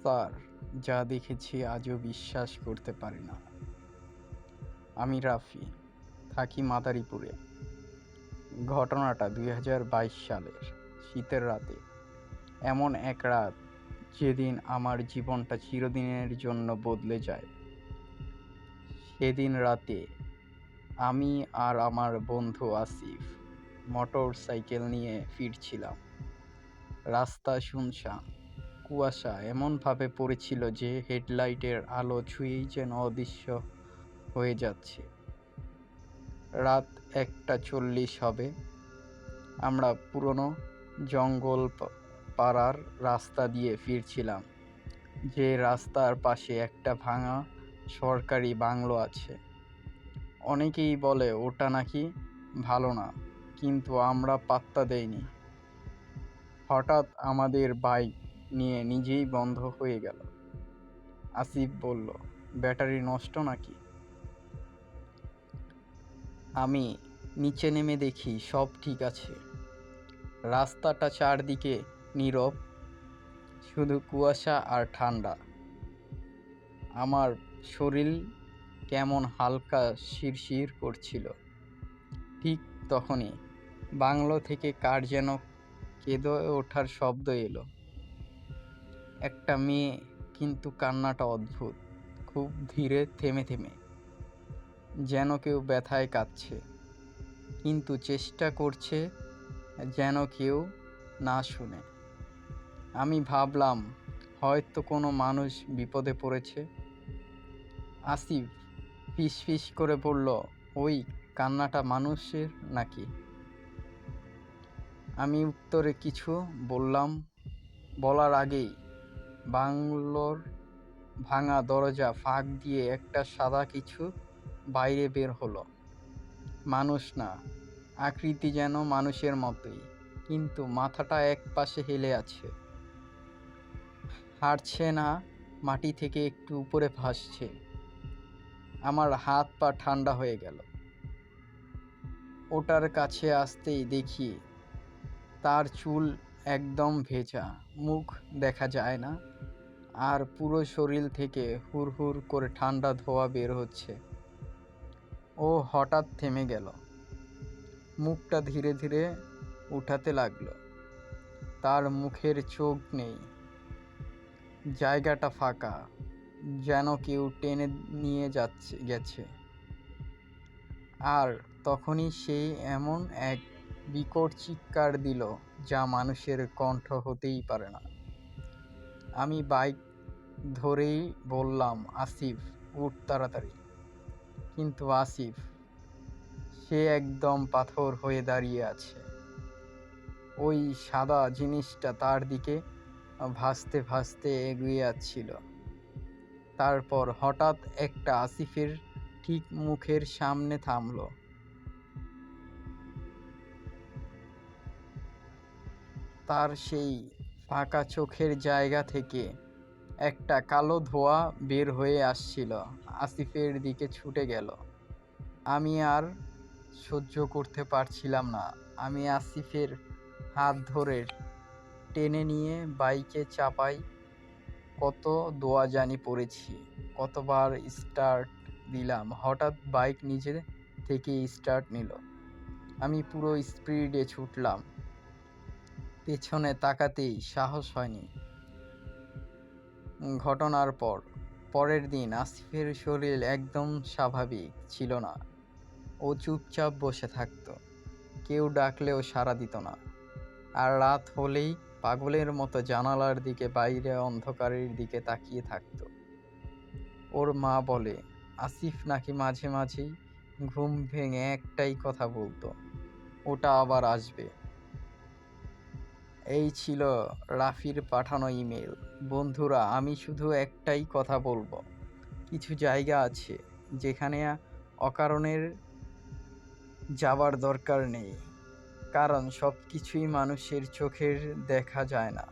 Sir, যা দেখেছি আজও বিশ্বাস করতে পারি না। আমি রাফি, থাকি মাদারীপুরে। ঘটনাটা ২০২২ সালের শীতের রাতে। এমন এক রাত যেদিন আমার জীবনটা চিরদিনের জন্য বদলে যায়। সেদিন রাতে আমি আর আমার বন্ধু আসিফ মোটর সাইকেল নিয়ে ফিরছিলাম। রাস্তা শুনশান, কুয়াশা এমনভাবে পড়েছিল যে হেডলাইটের আলো ছুঁয়েই যেন অদৃশ্য হয়ে যাচ্ছে। রাত ১:৪০ হবে। আমরা পুরনো জঙ্গল পাড়ার রাস্তা দিয়ে ফিরছিলাম, যে রাস্তার পাশে একটা ভাঙা সরকারি বাংলো আছে। অনেকেই বলে ওটা নাকি ভালো না, কিন্তু আমরা পাত্তা দেইনি। হঠাৎ আমাদের বাইক নিয়ে নিজেই বন্ধ হয়ে গেল। আসিফ বলল, ব্যাটারি নষ্ট নাকি? আমি নিচে নেমে দেখি সব ঠিক আছে। রাস্তাটা চারদিকে নীরব, শুধু কুয়াশা আর ঠান্ডা। আমার শরীর কেমন হালকা শিরশির করছিল। ঠিক তখনই বাংলো থেকে কার যেন কেঁদে ওঠার শব্দ এলো। একটা মেয়ে, কিন্তু কান্নাটা অদ্ভুত, খুব ধীরে, থেমে থেমে, যেন কেউ ব্যথায় কাঁদছে, কিন্তু চেষ্টা করছে যেন কেউ না শুনে। আমি ভাবলাম হয়তো কোনো মানুষ বিপদে পড়েছে। আসিফ ফিসফিস করে বলল, ওই কান্নাটা মানুষের নাকি? আমি উত্তরে কিছু বলার আগেই বাংলোর ভাঙা দরজা ফাঁক দিয়ে একটা সাদা কিছু বাইরে বের হলো। মানুষ না, আকৃতি যেন মানুষের মতোই, কিন্তু মাথাটা এক পাশে হেলে আছে। হাঁটছে না, মাটি থেকে একটু উপরে ভাসছে। আমার হাত পা ঠান্ডা হয়ে গেল। ওটার কাছে আসতেই দেখি তার চুল একদম ভেজা, মুখ দেখা যায় না, আর পুরো শরীর থেকে হুড়হুড় করে ঠান্ডা ধোঁয়া বের হচ্ছে। ও হঠাৎ থেমে গেল, মুখটা ধীরে ধীরে উঠাতে লাগলো। তার মুখের চোখ নেই, জায়গাটা ফাঁকা, যেন কেউ টেনে নিয়ে গেছে। আর তখনই সে এমন এক বিকট চিৎকার দিল, যা মানুষের কণ্ঠ হতেই পারে না। আমি বাইক ধরেই বললাম, আসিফ, উঠ তাড়াতাড়ি। কিন্তু আসিফ, সে একদম পাথর হয়ে দাঁড়িয়ে আছে। ওই সাদা জিনিসটা তার দিকে ভাসতে ভাসতে এগিয়ে যাচ্ছিল। তারপর হঠাৎ একটা আসিফের ঠিক মুখের সামনে থামলো। তার সেই ফাঁকা চোখের জায়গা থেকে একটা কালো ধোঁয়া বের হয়ে আসছিল, আসিফের দিকে ছুটে গেল। আমি আর সহ্য করতে পারছিলাম না। আমি আসিফের হাত ধরে টেনে নিয়ে বাইকে চাপাই। কত দোয়া জানি পড়েছি, কতবার স্টার্ট দিলাম, হঠাৎ বাইক নিজে থেকেই স্টার্ট নিল। আমি পুরো স্পিডে ছুটলাম, পেছনে তাকাতেই সাহস হয়নি। ঘটনার পরের দিন আসিফের শরীর একদম স্বাভাবিক ছিল না। ও চুপচাপ বসে থাকত, কেউ ডাকলেও সাড়া দিত না, আর রাত হলেই পাগলের মতো জানালার দিকে, বাইরে অন্ধকারের দিকে তাকিয়ে থাকত। ওর মা বলে, আসিফ নাকি মাঝে মাঝেই ঘুম ভেঙে একটাই কথা বলতো, ওটা আবার আসবে। এই ছিল রাফির পাঠানো ইমেল। বন্ধুরা, আমি শুধু একটাই কথা বলবো, কিছু জায়গা আছে যেখানে অকারণের যাবার দরকার নেই, কারণ সবকিছুই মানুষের চোখের দেখা যায় না।